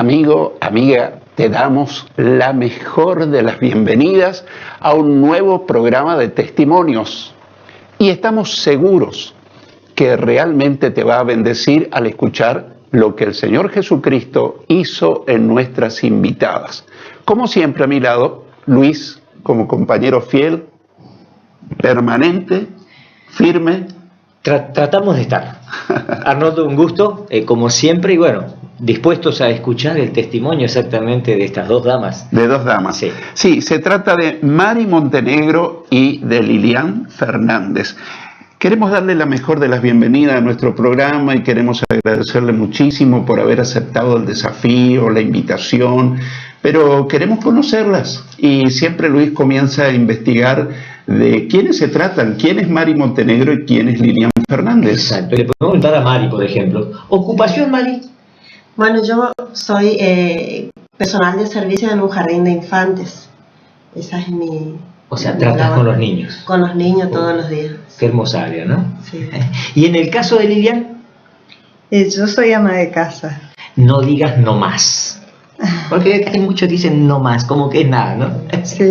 Amigo, amiga, te damos la mejor de las bienvenidas a un nuevo programa de testimonios. Y estamos seguros que realmente te va a bendecir al escuchar lo que el Señor Jesucristo hizo en nuestras invitadas. Como siempre a mi lado, Luis, como compañero fiel, permanente, firme. Tratamos de estar. Arnoldo, un gusto, como siempre, y bueno, dispuestos a escuchar el testimonio exactamente de estas dos damas. De dos damas. Sí. Sí, se trata de Mari Montenegro y de Lilian Fernández. Queremos darle la mejor de las bienvenidas a nuestro programa y queremos agradecerle muchísimo por haber aceptado el desafío, la invitación, pero queremos conocerlas y siempre Luis comienza a investigar de quiénes se tratan, quién es Mari Montenegro y quién es Lilian Fernández. Exacto. Le podemos preguntar a Mari, por ejemplo. ¿Ocupación, Mari? Bueno, yo soy personal de servicio en un jardín de infantes. Esa es mi... O sea, tratas con los niños. Con los niños todos los días. Qué hermosa área, ¿no? Sí. ¿Y en el caso de Lilian? Yo soy ama de casa. No digas no más. Porque hay muchos que dicen no más, como que es nada, ¿no? Sí.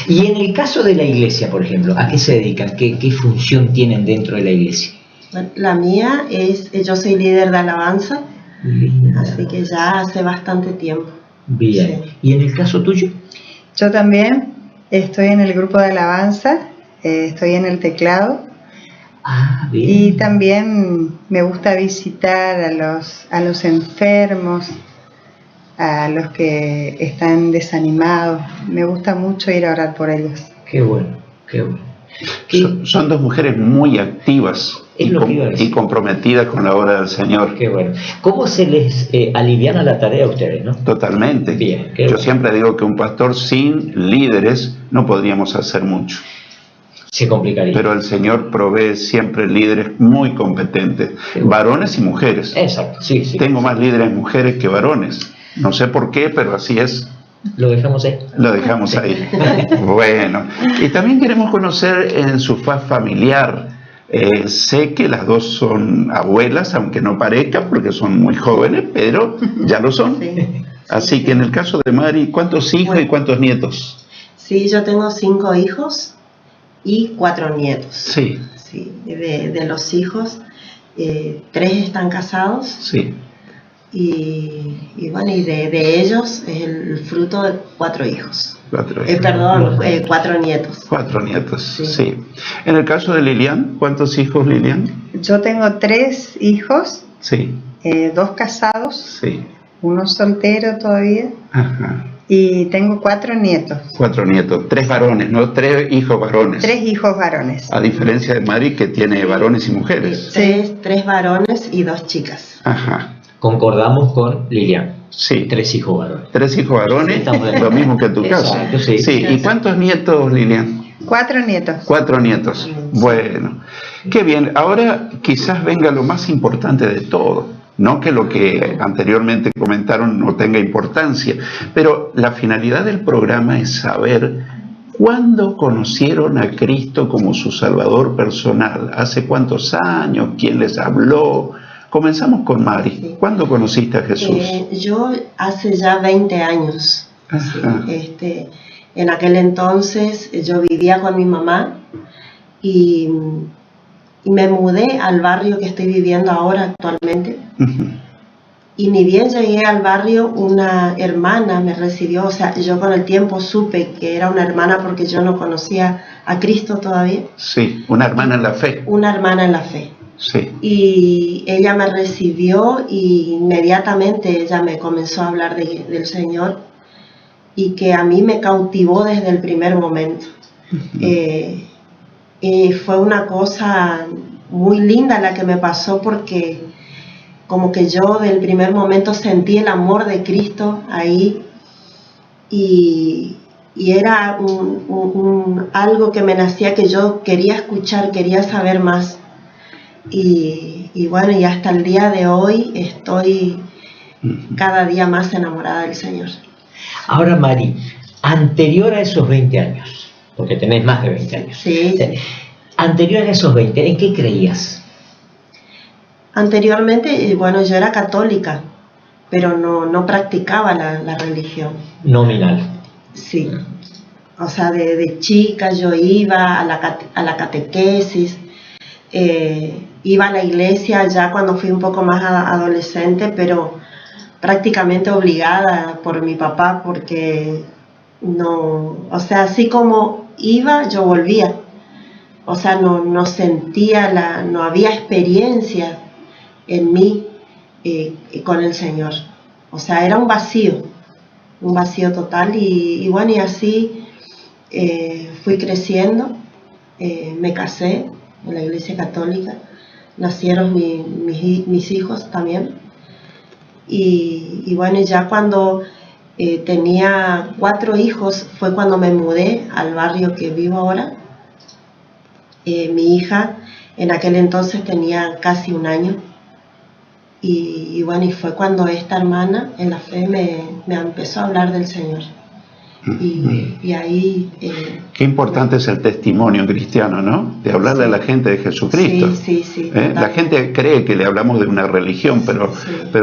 Y en el caso de la iglesia, por ejemplo, ¿a qué se dedican? ¿Qué función tienen dentro de la iglesia? La mía es, yo soy líder de alabanza, así que ya hace bastante tiempo. Bien. Sí. ¿Y en el caso tuyo? Yo también estoy en el grupo de alabanza, estoy en el teclado. Ah, bien. Y también me gusta visitar a los enfermos, a los que están desanimados. Me gusta mucho ir a orar por ellos. Qué bueno, qué bueno. Son dos mujeres muy activas y comprometidas con la obra del Señor. Qué bueno. ¿Cómo se les aliviana la tarea a ustedes, no? Totalmente. Bien, Yo siempre digo que un pastor sin líderes no podríamos hacer mucho. Se complicaría. Pero el Señor provee siempre líderes muy competentes, varones y mujeres. Exacto, sí, sí. Tengo más líderes mujeres que varones. No sé por qué, pero así es. Lo dejamos ahí. Lo dejamos ahí. Bueno, y también queremos conocer en su faz familiar. Sé que las dos son abuelas, aunque no parezca, porque son muy jóvenes, pero ya lo son. Sí. Así que en el caso de Mari, ¿cuántos hijos y cuántos nietos? Sí, yo tengo 5 hijos y 4 nietos. Sí. Sí, de los hijos, 3 están casados. Sí. Y bueno, y de ellos es el fruto de 4 hijos. 4 hijos. Perdón, 4 nietos. 4 nietos, Sí. sí. En el caso de Lilian, ¿cuántos hijos, Lilian? Yo tengo 3 hijos, Sí, 2 casados, sí. uno soltero todavía, Ajá. y tengo 4 nietos. 4 nietos, 3 varones, no 3 hijos varones. 3 hijos varones. A diferencia de Mari, que tiene varones y mujeres. 3 varones y 2 chicas. Ajá. Concordamos con Lilian. Sí. 3 hijos varones. 3 hijos varones, Estamos de- lo mismo que en tu caso. Exacto, sí. Sí. ¿Y cuántos nietos, Lilian? 4 nietos. 4 nietos. Bueno, qué bien. Ahora quizás venga lo más importante de todo. No que lo que anteriormente comentaron no tenga importancia, pero la finalidad del programa es saber cuándo conocieron a Cristo como su Salvador personal. ¿Hace cuántos años? ¿Quién les habló? Comenzamos con Mari. Sí. ¿Cuándo conociste a Jesús? Yo hace ya 20 años. Sí, Ajá. en aquel entonces yo vivía con mi mamá y me mudé al barrio que estoy viviendo ahora actualmente. Ujú. Y ni bien llegué al barrio, una hermana me recibió. O sea, yo con el tiempo supe que era una hermana porque yo no conocía a Cristo todavía. Sí, una hermana en la fe. Una hermana en la fe. Sí. Y ella me recibió y inmediatamente ella me comenzó a hablar del Señor y que a mí me cautivó desde el primer momento. Fue una cosa muy linda la que me pasó porque como que yo del primer momento sentí el amor de Cristo ahí y era algo que me nacía, que yo quería escuchar, quería saber más. Y bueno, y hasta el día de hoy estoy cada día más enamorada del Señor. Ahora, Mari, anterior a esos 20 años, porque tenés más de 20 años, Sí. anterior a esos 20, ¿en qué creías? Anteriormente, bueno, yo era católica, pero no practicaba la religión. Nominal. Sí, o sea, de chica yo iba a la catequesis, iba a la iglesia ya cuando fui un poco más adolescente, pero prácticamente obligada por mi papá, porque no, o sea, así como iba, yo volvía. O sea, no sentía, no había experiencia en mí con el Señor. O sea, era un vacío total y bueno, y así fui creciendo, me casé en la iglesia católica, nacieron mis hijos también. Y bueno, ya cuando tenía 4 hijos fue cuando me mudé al barrio que vivo ahora. Mi hija en aquel entonces tenía casi 1 año y bueno, y fue cuando esta hermana en la fe me empezó a hablar del Señor y ahí... Qué importante es el testimonio cristiano, ¿no? De hablarle a la gente de Jesucristo. Sí. La gente cree que le hablamos de una religión, pero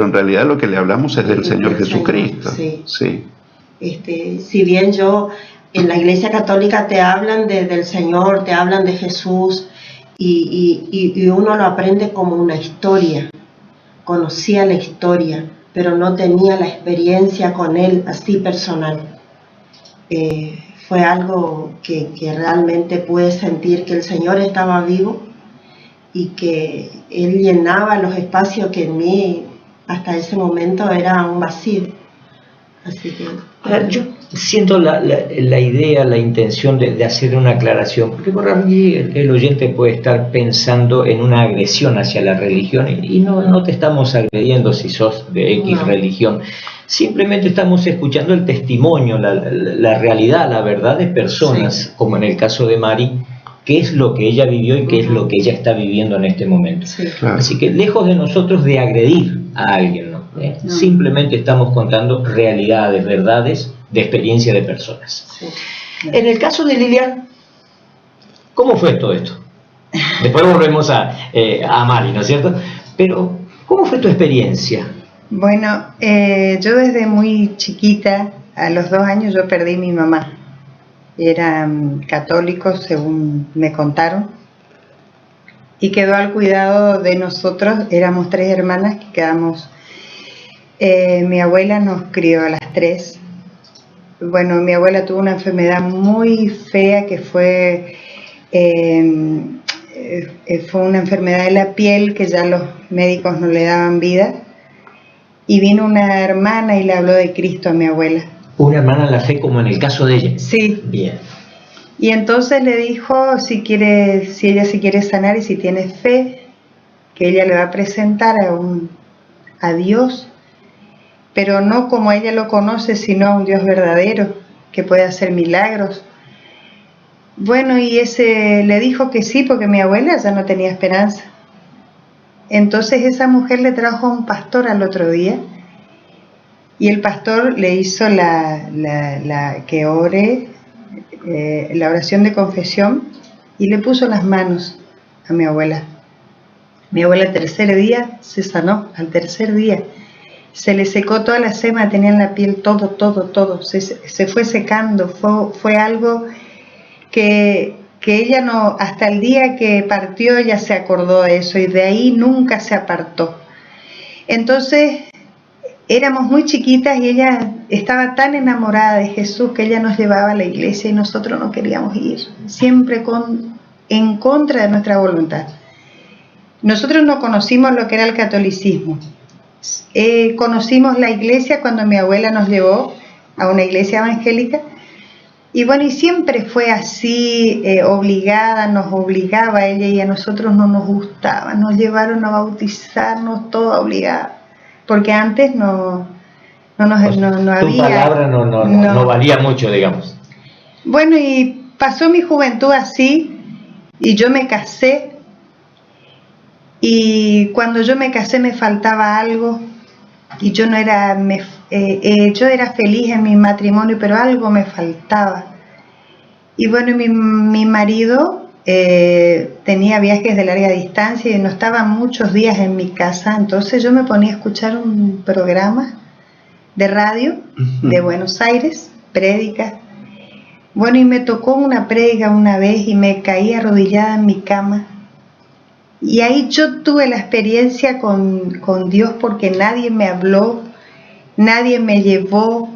en realidad lo que le hablamos es del Señor Jesucristo. Sí. Si bien yo... En la iglesia católica te hablan del Señor, te hablan de Jesús y uno lo aprende como una historia. Conocía la historia, pero no tenía la experiencia con Él así personal. Fue algo que realmente pude sentir que el Señor estaba vivo y que Él llenaba los espacios que en mí hasta ese momento era un vacío. Así que... Yo siento la idea, la intención de hacer una aclaración, porque por ahí el oyente puede estar pensando en una agresión hacia la religión y no te estamos agrediendo si sos de X religión, simplemente estamos escuchando el testimonio, la realidad, la verdad de personas, como en el caso de Mari, qué es lo que ella vivió y qué es lo que ella está viviendo en este momento. Claro. Así que lejos de nosotros de agredir a alguien, ¿no? Simplemente estamos contando realidades, verdades de experiencia de personas. En el caso de Lilian, ¿cómo fue todo esto? Después volvemos a Mari, ¿no es cierto? Pero, ¿cómo fue tu experiencia? Bueno, yo desde muy chiquita, a los 2 años, yo perdí a mi mamá. Eran católicos, según me contaron, y quedó al cuidado de nosotros. Éramos 3 hermanas que quedamos. Mi abuela nos crió a las 3. Bueno, mi abuela tuvo una enfermedad muy fea que fue una enfermedad de la piel que ya los médicos no le daban vida. Y vino una hermana y le habló de Cristo a mi abuela. Una hermana en la fe, como en el caso de ella. Sí. Bien. Y entonces le dijo si ella se quiere sanar y si tiene fe, que ella le va a presentar a Dios, pero no como ella lo conoce, sino a un Dios verdadero, que puede hacer milagros. Bueno, y ese le dijo que sí, porque mi abuela ya no tenía esperanza. Entonces esa mujer le trajo a un pastor al otro día, y el pastor le hizo que ore, la oración de confesión, y le puso las manos a mi abuela. Mi abuela al tercer día se sanó, al tercer día. Se le secó toda la sema, tenía en la piel todo, se fue secando, fue algo que ella no, hasta el día que partió ella se acordó de eso y de ahí nunca se apartó. Entonces éramos muy chiquitas y ella estaba tan enamorada de Jesús que ella nos llevaba a la iglesia y nosotros no queríamos ir, siempre en contra de nuestra voluntad. Nosotros no conocimos lo que era el catolicismo. Conocimos la iglesia cuando mi abuela nos llevó a una iglesia evangélica y bueno, y siempre fue así, obligada, nos obligaba ella y a nosotros no nos gustaba, nos llevaron a bautizarnos toda obligada, porque antes no había... Tu palabra no valía mucho, digamos. Bueno, y pasó mi juventud así y yo me casé. Y cuando yo me casé me faltaba algo y yo yo era feliz en mi matrimonio, pero algo me faltaba. Y bueno, mi marido tenía viajes de larga distancia y no estaba muchos días en mi casa, entonces yo me ponía a escuchar un programa de radio de Buenos Aires, prédicas. Bueno, y me tocó una prédica una vez y me caí arrodillada en mi cama. Y ahí yo tuve la experiencia con Dios, porque nadie me habló, nadie me llevó.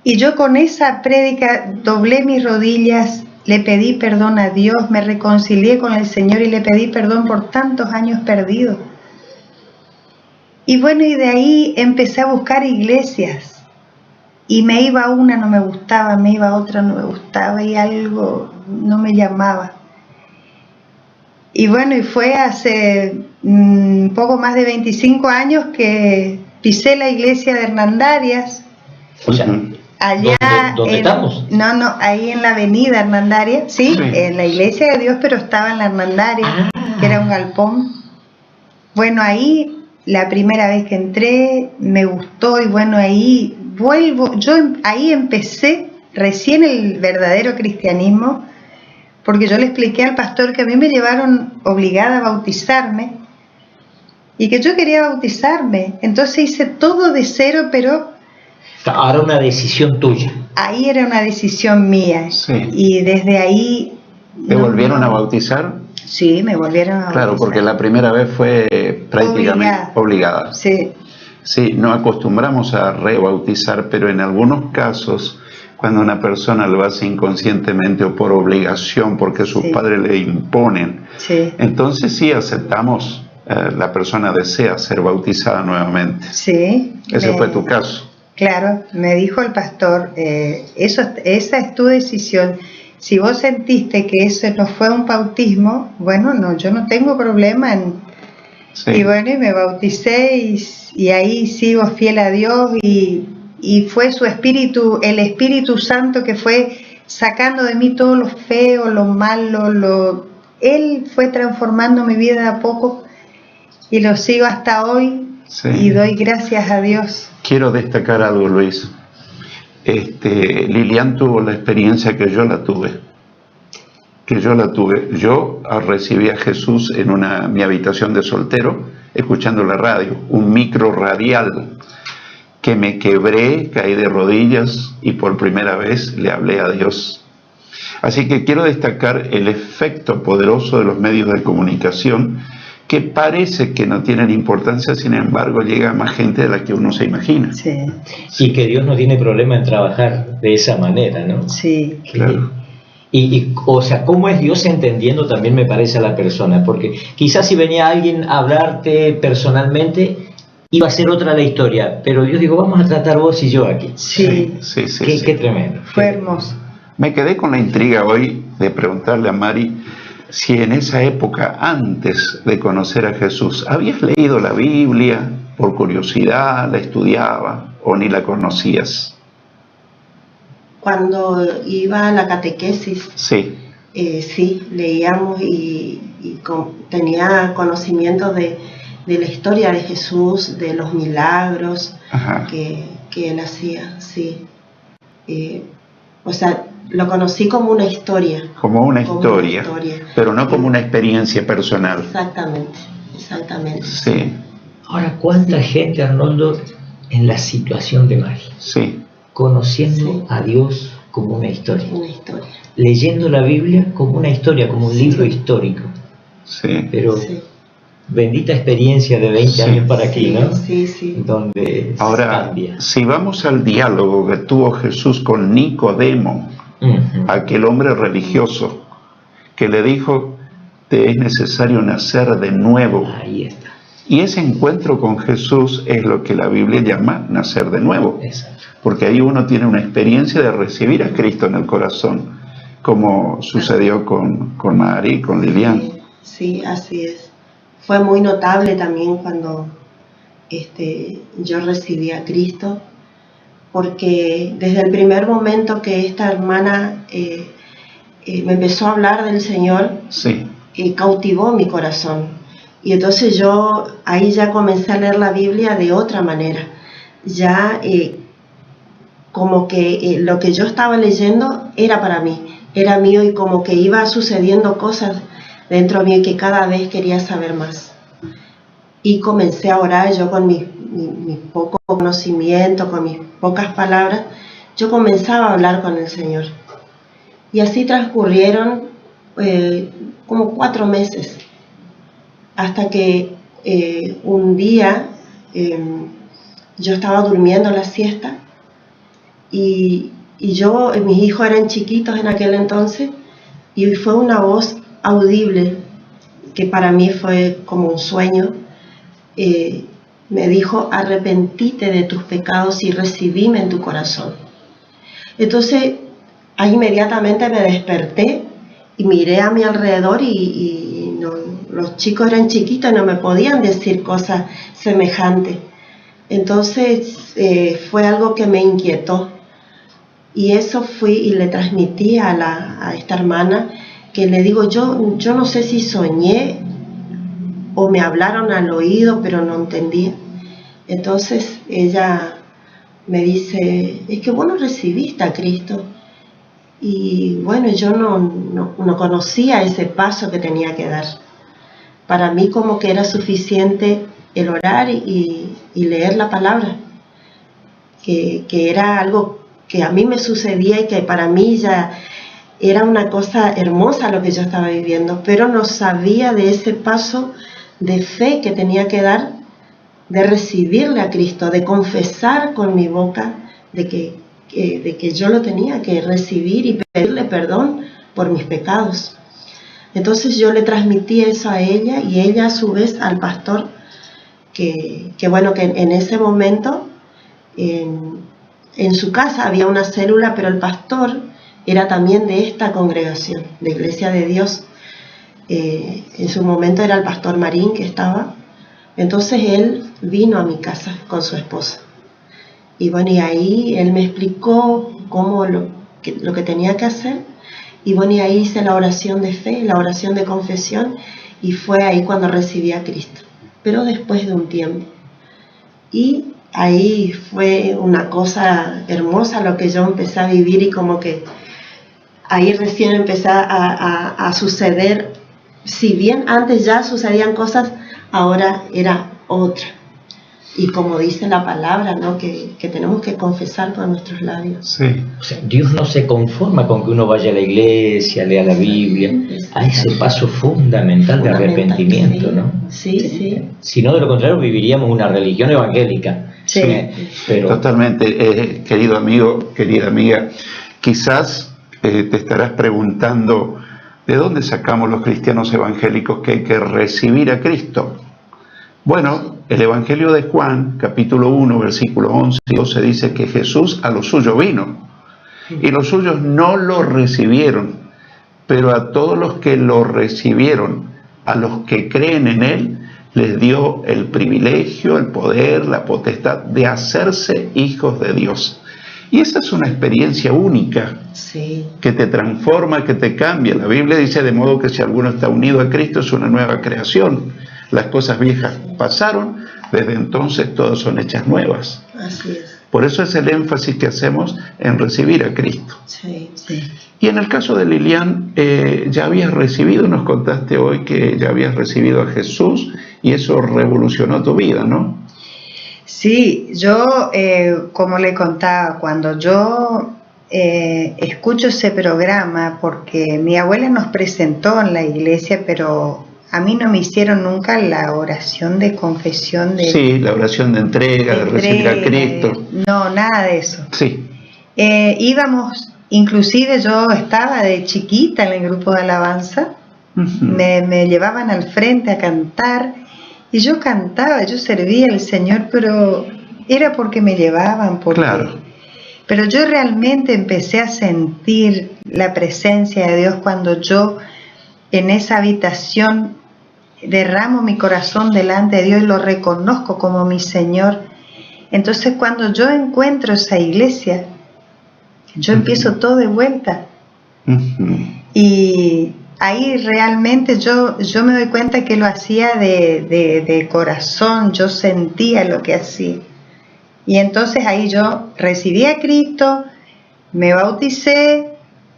Y yo con esa prédica doblé mis rodillas, le pedí perdón a Dios, me reconcilié con el Señor y le pedí perdón por tantos años perdidos. Y bueno, y de ahí empecé a buscar iglesias. Y me iba a una, no me gustaba, me iba a otra, no me gustaba, y algo no me llamaba. Y bueno, y fue hace poco más de 25 años que pisé la iglesia de Hernandarias. O sea, allá ¿dónde estamos? No, ahí en la avenida Hernandarias, sí, en la iglesia de Dios, pero estaba en la Hernandarias, que era un galpón. Bueno, ahí la primera vez que entré me gustó, y bueno, ahí vuelvo, yo ahí empecé recién el verdadero cristianismo, porque yo le expliqué al pastor que a mí me llevaron obligada a bautizarme y que yo quería bautizarme, entonces hice todo de cero, pero ahora una decisión tuya. Ahí era una decisión mía, sí. Y desde ahí... ¿Te volvieron a bautizar? Sí, me volvieron a bautizar. Claro, porque la primera vez fue prácticamente obligada. Sí. Sí, no acostumbramos a rebautizar, pero en algunos casos, cuando una persona lo hace inconscientemente o por obligación, porque sus padres le imponen, entonces sí aceptamos, la persona desea ser bautizada nuevamente. Sí. Ese fue tu caso. Claro, me dijo el pastor, esa es tu decisión. Si vos sentiste que eso no fue un bautismo, bueno, no, yo no tengo problema en... Sí. Y bueno, y me bauticé y ahí sigo fiel a Dios, y fue su Espíritu, el Espíritu Santo, que fue sacando de mí todo lo feo, lo malo, Él fue transformando mi vida de a poco, y lo sigo hasta hoy, y doy gracias a Dios. Quiero destacar algo, Luis. Lilian tuvo la experiencia que yo la tuve. Yo recibí a Jesús en mi habitación de soltero, escuchando la radio, un micro radial, que me quebré, caí de rodillas y por primera vez le hablé a Dios. Así que quiero destacar el efecto poderoso de los medios de comunicación, que parece que no tienen importancia, sin embargo llega a más gente de la que uno se imagina. Sí. Y que Dios no tiene problema en trabajar de esa manera, ¿no? Sí. Claro. O sea, ¿cómo es Dios entendiendo también, me parece, a la persona? Porque quizás si venía alguien a hablarte personalmente, iba a ser otra la historia, pero Dios dijo, vamos a tratar vos y yo aquí. Sí. Qué tremendo. Fue hermoso. Me quedé con la intriga hoy de preguntarle a Mari si en esa época, antes de conocer a Jesús, ¿habías leído la Biblia por curiosidad, la estudiaba o ni la conocías? Cuando iba a la catequesis, sí, leíamos y tenía conocimiento de la historia de Jesús, de los milagros que él hacía, sí. O sea, lo conocí como una historia. Como una historia, pero no como una experiencia personal. Exactamente. Sí. Ahora, ¿cuánta gente, Arnoldo, en la situación de Mari? Sí. Conociendo a Dios como una historia. Una historia. Leyendo la Biblia como una historia, como un libro histórico. Sí. Pero bendita experiencia de 20 años para aquí, ¿no? Sí. Donde ahora, cambia. Si vamos al diálogo que tuvo Jesús con Nicodemo, aquel hombre religioso, que le dijo, te es necesario nacer de nuevo. Ahí está. Y ese encuentro con Jesús es lo que la Biblia llama nacer de nuevo. Exacto. Porque ahí uno tiene una experiencia de recibir a Cristo en el corazón, como sucedió con Mari, con Lilian. Sí, así es. Fue muy notable también cuando yo recibí a Cristo, porque desde el primer momento que esta hermana me empezó a hablar del Señor, cautivó mi corazón. Y entonces yo ahí ya comencé a leer la Biblia de otra manera. Ya como que lo que yo estaba leyendo era para mí, era mío, y como que iba sucediendo cosas dentro mío que cada vez quería saber más. Y comencé a orar yo con mis mi poco conocimiento, con mis pocas palabras, yo comenzaba a hablar con el Señor. Y así transcurrieron como 4 meses, hasta que un día yo estaba durmiendo la siesta y mis hijos eran chiquitos en aquel entonces, y fue una voz audible que para mí fue como un sueño. Me dijo: arrepentite de tus pecados y recibime en tu corazón. Entonces ahí inmediatamente me desperté y miré a mi alrededor y los chicos eran chiquitos y no me podían decir cosas semejantes. Entonces fue algo que me inquietó, y eso fui y le transmití a esta hermana, que le digo, yo no sé si soñé o me hablaron al oído, pero no entendía. Entonces ella me dice: es que vos no recibiste a Cristo. Y bueno, yo no conocía ese paso que tenía que dar. Para mí como que era suficiente el orar y leer la palabra, que era algo que a mí me sucedía y que para mí ya era una cosa hermosa lo que yo estaba viviendo, pero no sabía de ese paso de fe que tenía que dar, de recibirle a Cristo, de confesar con mi boca de que yo lo tenía que recibir y pedirle perdón por mis pecados. Entonces yo le transmití eso a ella, y ella a su vez al pastor, que bueno, que en ese momento en su casa había una célula, pero el pastor era también de esta congregación, de Iglesia de Dios. En su momento era el pastor Marín que estaba. Entonces él vino a mi casa con su esposa. Y bueno, y ahí él me explicó cómo lo que tenía que hacer. Y bueno, y ahí hice la oración de fe, la oración de confesión, y fue ahí cuando recibí a Cristo. Pero después de un tiempo. Y ahí fue una cosa hermosa lo que yo empecé a vivir, y como que ahí recién empezó a suceder. Si bien antes ya sucedían cosas, ahora era otra. Y como dice la palabra, ¿no? Que tenemos que confesar con nuestros labios. Sí. O sea, Dios no se conforma con que uno vaya a la iglesia, lea la Biblia, a ese paso fundamental de arrepentimiento, ¿no? Sí, sí. Si no, de lo contrario, viviríamos una religión evangélica. Sí. Pero Totalmente, querido amigo, querida amiga, quizás te estarás preguntando, ¿de dónde sacamos los cristianos evangélicos que hay que recibir a Cristo? Bueno, el Evangelio de Juan, capítulo 1, versículos 11 y 12, dice que Jesús a los suyos vino, y los suyos no lo recibieron, pero a todos los que lo recibieron, a los que creen en Él, les dio el privilegio, el poder, la potestad de hacerse hijos de Dios. Y esa es una experiencia única, Sí. que te transforma, que te cambia. La Biblia dice: de modo que si alguno está unido a Cristo, es una nueva creación. Las cosas viejas pasaron, desde entonces todas son hechas nuevas. Así es. Por eso es el énfasis que hacemos en recibir a Cristo. Sí. Sí. Y en el caso de Lilian, ya habías recibido, nos contaste hoy que ya habías recibido a Jesús, y eso revolucionó tu vida, ¿no? Sí, yo, como le contaba, cuando yo escucho ese programa, porque mi abuela nos presentó en la iglesia, pero a mí no me hicieron nunca la oración de confesión de... Sí, la oración de entrega, de recibir a Cristo. No, nada de eso. Sí. Íbamos, inclusive yo estaba de chiquita en el grupo de alabanza, me llevaban al frente a cantar, y yo cantaba, yo servía al Señor, pero era porque me llevaban, porque... Claro. Pero yo realmente empecé a sentir la presencia de Dios cuando yo en esa habitación derramo mi corazón delante de Dios y lo reconozco como mi Señor. Entonces cuando yo encuentro esa iglesia, yo empiezo todo de vuelta. Y ahí realmente yo me doy cuenta que lo hacía de corazón, yo sentía lo que hacía. Y entonces ahí yo recibí a Cristo, me bauticé,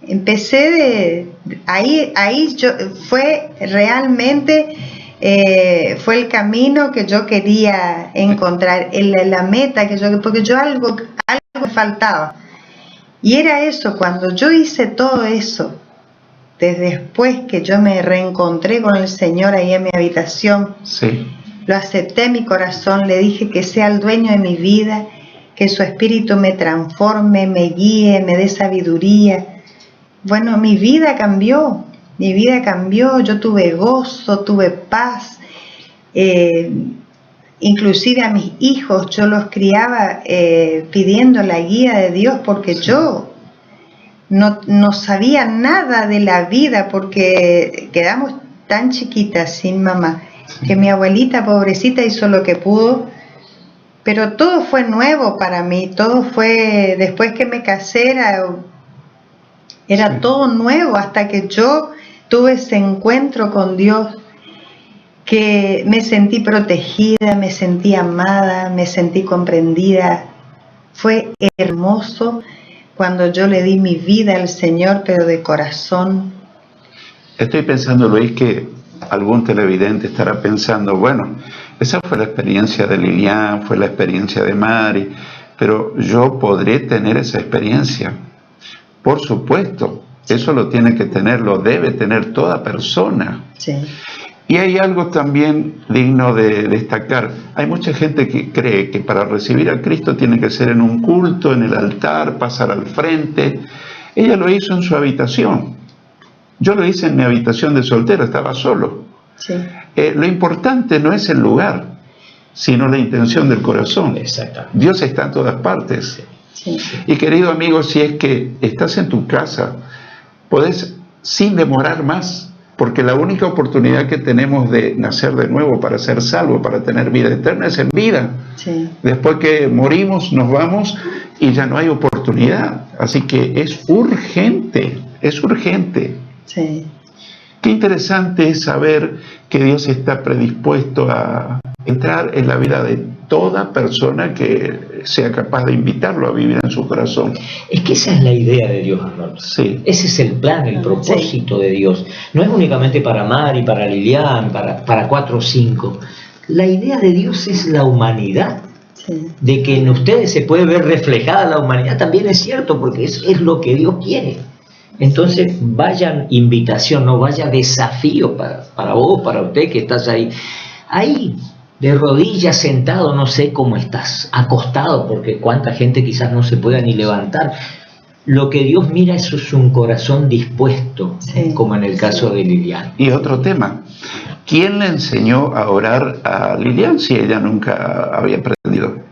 empecé ahí yo fue realmente fue el camino que yo quería encontrar, la meta que yo, porque yo algo me faltaba. Y era eso, cuando yo hice todo eso, después que yo me reencontré con el Señor ahí en mi habitación, Sí. lo acepté en mi corazón, le dije que sea el dueño de mi vida, que su espíritu me transforme, me guíe, me dé sabiduría. Bueno, mi vida cambió, yo tuve gozo, tuve paz, inclusive a mis hijos yo los criaba pidiendo la guía de Dios, porque sí, yo no sabía nada de la vida, porque quedamos tan chiquitas sin mamá, sí, que mi abuelita pobrecita hizo lo que pudo, pero todo fue nuevo para mí, todo fue, después que me casé era sí, todo nuevo, hasta que yo tuve ese encuentro con Dios, que me sentí protegida, me sentí amada, me sentí comprendida. Fue hermoso cuando yo le di mi vida al Señor, pero de corazón. Estoy pensando, Luis, que algún televidente estará pensando, bueno, esa fue la experiencia de Lilian, fue la experiencia de Mari, pero yo podré tener esa experiencia. Por supuesto, eso lo tiene que tener, lo debe tener toda persona. Sí. Y hay algo también digno de destacar. Hay mucha gente que cree que para recibir a Cristo tiene que ser en un culto, en el altar, pasar al frente. Ella lo hizo en su habitación. Yo lo hice en mi habitación de soltero, estaba solo. Sí. Lo importante no es el lugar, sino la intención del corazón. Exactamente. Dios está en todas partes. Sí. Y querido amigo, si es que estás en tu casa, podés sin demorar más, porque la única oportunidad que tenemos de nacer de nuevo para ser salvos, para tener vida eterna, es en vida. Sí. Después que morimos, nos vamos y ya no hay oportunidad. Así que es urgente, es urgente. Sí. Qué interesante es saber que Dios está predispuesto a entrar en la vida de toda persona que sea capaz de invitarlo a vivir en su corazón. Es que esa es la idea de Dios, Arnoldo. Sí. Ese es el plan, el propósito de Dios. No es únicamente para Mari, para Lilian, para 4 o 5. La idea de Dios es la humanidad. Sí. De que en ustedes se puede ver reflejada la humanidad también es cierto, porque es lo que Dios quiere. Entonces, vaya invitación, no vaya desafío para vos, para usted que estás ahí de rodillas, sentado, no sé cómo estás, acostado, porque cuánta gente quizás no se pueda ni levantar. Lo que Dios mira eso es un corazón dispuesto, sí, como en el caso de Lilian. Y otro tema, ¿quién le enseñó a orar a Lilian si ella nunca había aprendido?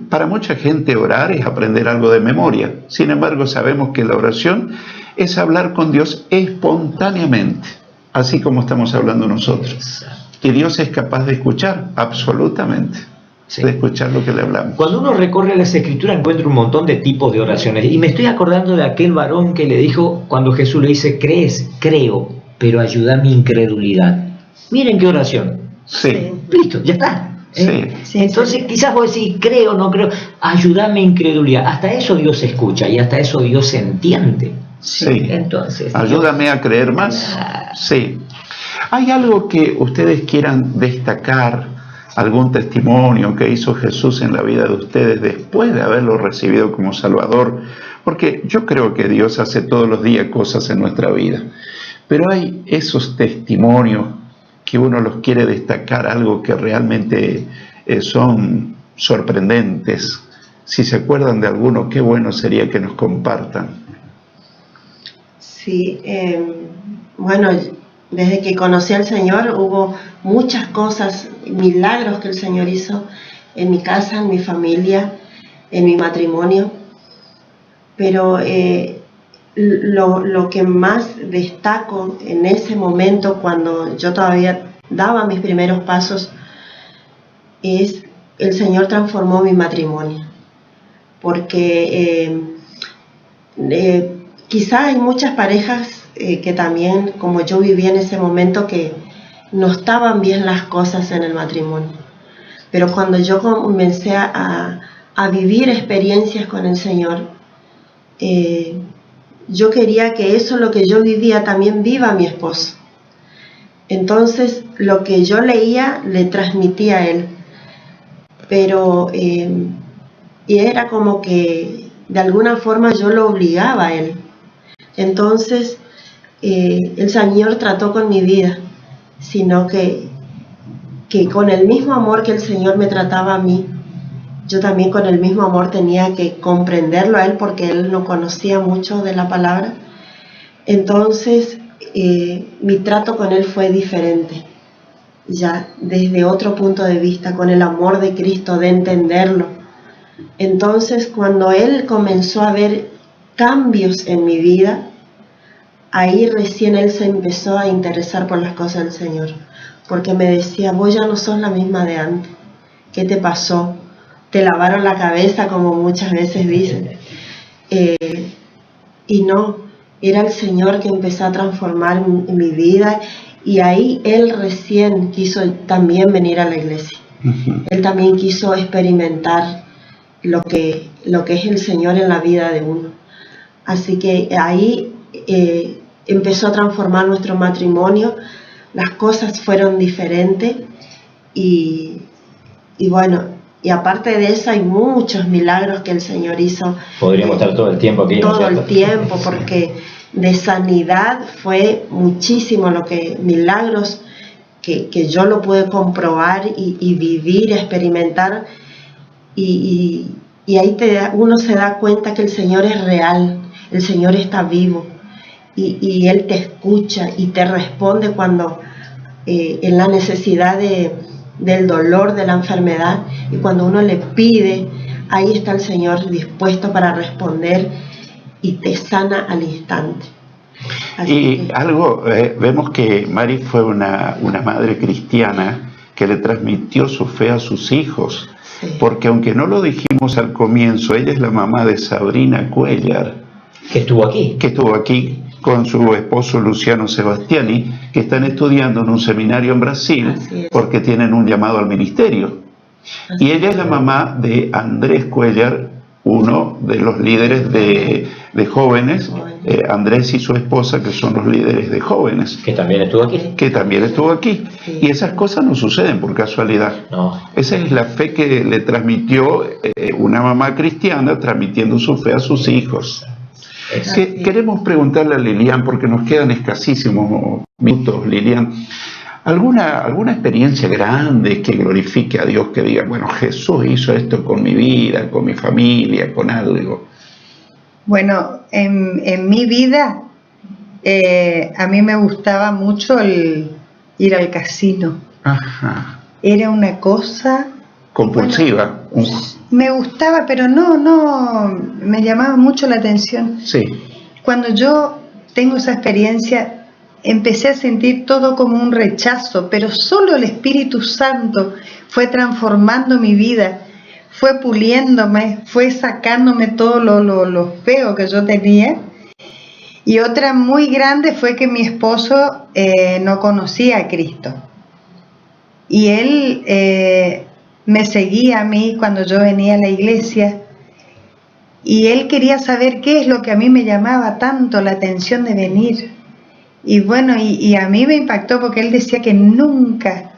Para mucha gente orar es aprender algo de memoria. Sin embargo, sabemos que la oración es hablar con Dios espontáneamente, así como estamos hablando nosotros. Y Dios es capaz de escuchar, absolutamente, sí, de escuchar lo que le hablamos. Cuando uno recorre las Escrituras encuentra un montón de tipos de oraciones. Y me estoy acordando de aquel varón que le dijo, cuando Jesús le dice, ¿crees? Creo, pero ayuda mi incredulidad. Miren qué oración. Sí. Listo, ya está. Sí. Entonces quizás vos decís, creo, no creo, ayúdame incredulidad. Hasta eso Dios escucha y hasta eso Dios entiende. Sí. Entonces, ayúdame a creer más. Sí. ¿Hay algo que ustedes quieran destacar, algún testimonio que hizo Jesús en la vida de ustedes después de haberlo recibido como Salvador? Porque yo creo que Dios hace todos los días cosas en nuestra vida, pero hay esos testimonios que uno los quiere destacar, algo que realmente son sorprendentes. Si se acuerdan de alguno, qué bueno sería que nos compartan. Sí, bueno, desde que conocí al Señor hubo muchas cosas, milagros que el Señor hizo en mi casa, en mi familia, en mi matrimonio, pero lo que más destaco en ese momento, cuando yo todavía daba mis primeros pasos, es el Señor transformó mi matrimonio, porque quizás hay muchas parejas que también, como yo viví en ese momento, que no estaban bien las cosas en el matrimonio, pero cuando yo comencé a vivir experiencias con el Señor, yo quería que eso, lo que yo vivía, también viva mi esposo. Entonces lo que yo leía le transmitía a él, pero y era como que de alguna forma yo lo obligaba a él. Entonces el Señor trató con mi vida, sino que con el mismo amor que el Señor me trataba a mí, yo también con el mismo amor tenía que comprenderlo a él, porque él no conocía mucho de la palabra. Entonces mi trato con él fue diferente, ya desde otro punto de vista, con el amor de Cristo, de entenderlo. Entonces cuando él comenzó a ver cambios en mi vida, ahí recién él se empezó a interesar por las cosas del Señor, porque me decía: vos ya no sos la misma de antes, ¿qué te pasó? Te lavaron la cabeza, como muchas veces dicen. Y no, era el Señor que empezó a transformar mi vida, y ahí él recién quiso también venir a la iglesia. Él también quiso experimentar lo que es el Señor en la vida de uno. Así que ahí empezó a transformar nuestro matrimonio, las cosas fueron diferentes, y bueno, y aparte de eso hay muchos milagros que el Señor hizo. Podríamos estar todo el tiempo aquí. Todo el tiempo, porque de sanidad fue muchísimo milagros que yo lo pude comprobar y vivir, experimentar, y ahí uno se da cuenta que el Señor es real, el Señor está vivo, y Él te escucha y te responde cuando en la necesidad del dolor, de la enfermedad, y cuando uno le pide, ahí está el Señor dispuesto para responder y te sana al instante. Y algo, vemos que Mari fue una madre cristiana que le transmitió su fe a sus hijos, sí. Porque aunque no lo dijimos al comienzo, ella es la mamá de Sabrina Cuellar, que estuvo aquí con su esposo Luciano Sebastiani, que están estudiando en un seminario en Brasil porque tienen un llamado al ministerio. Y ella es la mamá de Andrés Cuellar, uno de los líderes de jóvenes, Andrés y su esposa, que son los líderes de jóvenes. Que también estuvo aquí. Sí. Y esas cosas no suceden por casualidad. No. Esa es la fe que le transmitió una mamá cristiana, transmitiendo su fe a sus hijos. Queremos preguntarle a Lilian, porque nos quedan escasísimos minutos, Lilian, ¿alguna experiencia grande que glorifique a Dios, que diga, bueno, Jesús hizo esto con mi vida, con mi familia, con algo? Bueno, en mi vida a mí me gustaba mucho ir al casino. Ajá. Era una cosa compulsiva. Bueno, me gustaba, pero no me llamaba mucho la atención. Sí. Cuando yo tengo esa experiencia, empecé a sentir todo como un rechazo, pero solo el Espíritu Santo fue transformando mi vida, fue puliéndome, fue sacándome todo lo feo que yo tenía. Y otra muy grande fue que mi esposo no conocía a Cristo. Y él me seguía a mí cuando yo venía a la iglesia, y él quería saber qué es lo que a mí me llamaba tanto la atención de venir. Y bueno, y a mí me impactó, porque él decía que nunca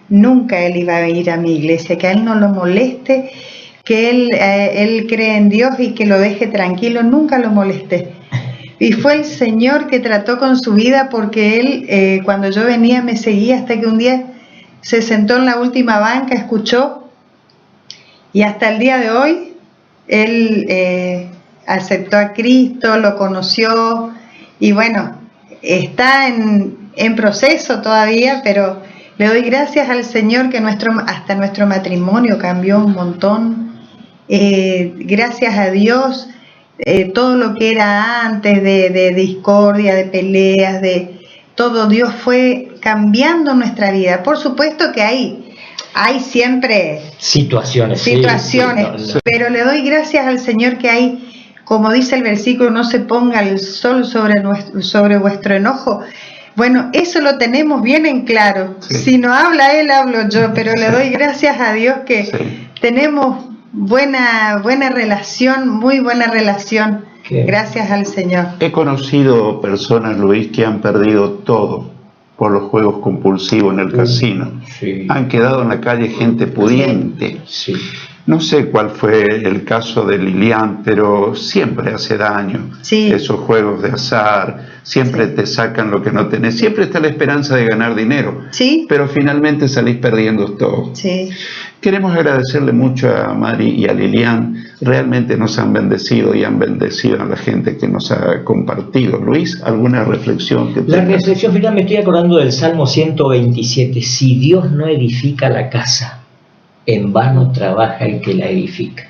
él iba a ir a mi iglesia, que a él no lo moleste, que él cree en Dios y que lo deje tranquilo, nunca lo molesté. Y fue el Señor que trató con su vida, porque él cuando yo venía me seguía, hasta que un día se sentó en la última banca, escuchó, y hasta el día de hoy él aceptó a Cristo, lo conoció, y bueno, está en proceso todavía, pero le doy gracias al Señor que hasta nuestro matrimonio cambió un montón. Gracias a Dios, todo lo que era antes de discordia, de peleas, de todo, Dios fue cambiando nuestra vida. Por supuesto que hay siempre situaciones, sí, pero le doy gracias al Señor que hay, como dice el versículo, no se ponga el sol sobre vuestro enojo. Bueno, eso lo tenemos bien en claro. Sí. Si no habla Él, hablo yo, pero le doy gracias a Dios que tenemos buena relación, muy buena relación. Gracias al Señor. He conocido personas, Luis, que han perdido todo por los juegos compulsivos en el casino. Sí. Han quedado en la calle gente pudiente. Sí. No sé cuál fue el caso de Lilian, pero siempre hace daño. Sí. Esos juegos de azar, siempre te sacan lo que no tenés. Siempre está la esperanza de ganar dinero, Sí. pero finalmente salís perdiendo todo. Sí. Queremos agradecerle mucho a Mari y a Lilian. Realmente nos han bendecido y han bendecido a la gente que nos ha compartido. Luis, ¿alguna reflexión que La tengas? reflexión final, me estoy acordando del Salmo 127. Si Dios no edifica la casa, en vano trabaja el que la edifica.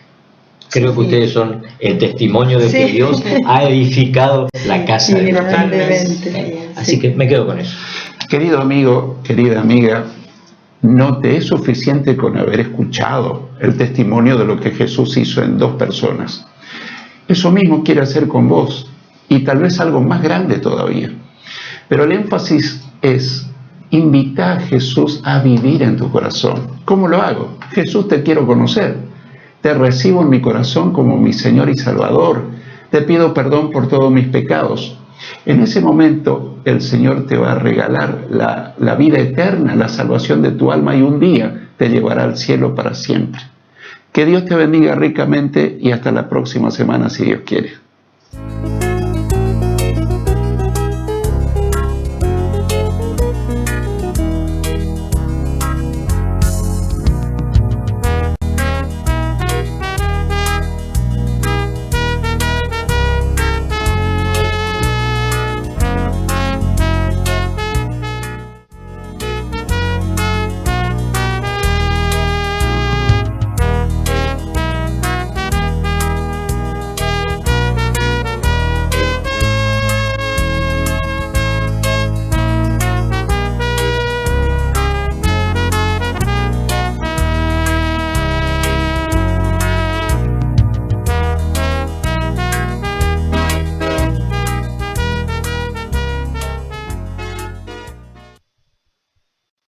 Creo que ustedes son el testimonio de que Sí. Dios ha edificado la casa de Dios. Grandemente. Así Sí. que me quedo con eso. Querido amigo, querida amiga, no te es suficiente con haber escuchado el testimonio de lo que Jesús hizo en 2 personas. Eso mismo quiere hacer con vos, y tal vez algo más grande todavía. Pero el énfasis es: invita a Jesús a vivir en tu corazón. ¿Cómo lo hago? Jesús, te quiero conocer. Te recibo en mi corazón como mi Señor y Salvador. Te pido perdón por todos mis pecados. En ese momento el Señor te va a regalar la vida eterna, la salvación de tu alma, y un día te llevará al cielo para siempre. Que Dios te bendiga ricamente y hasta la próxima semana, si Dios quiere.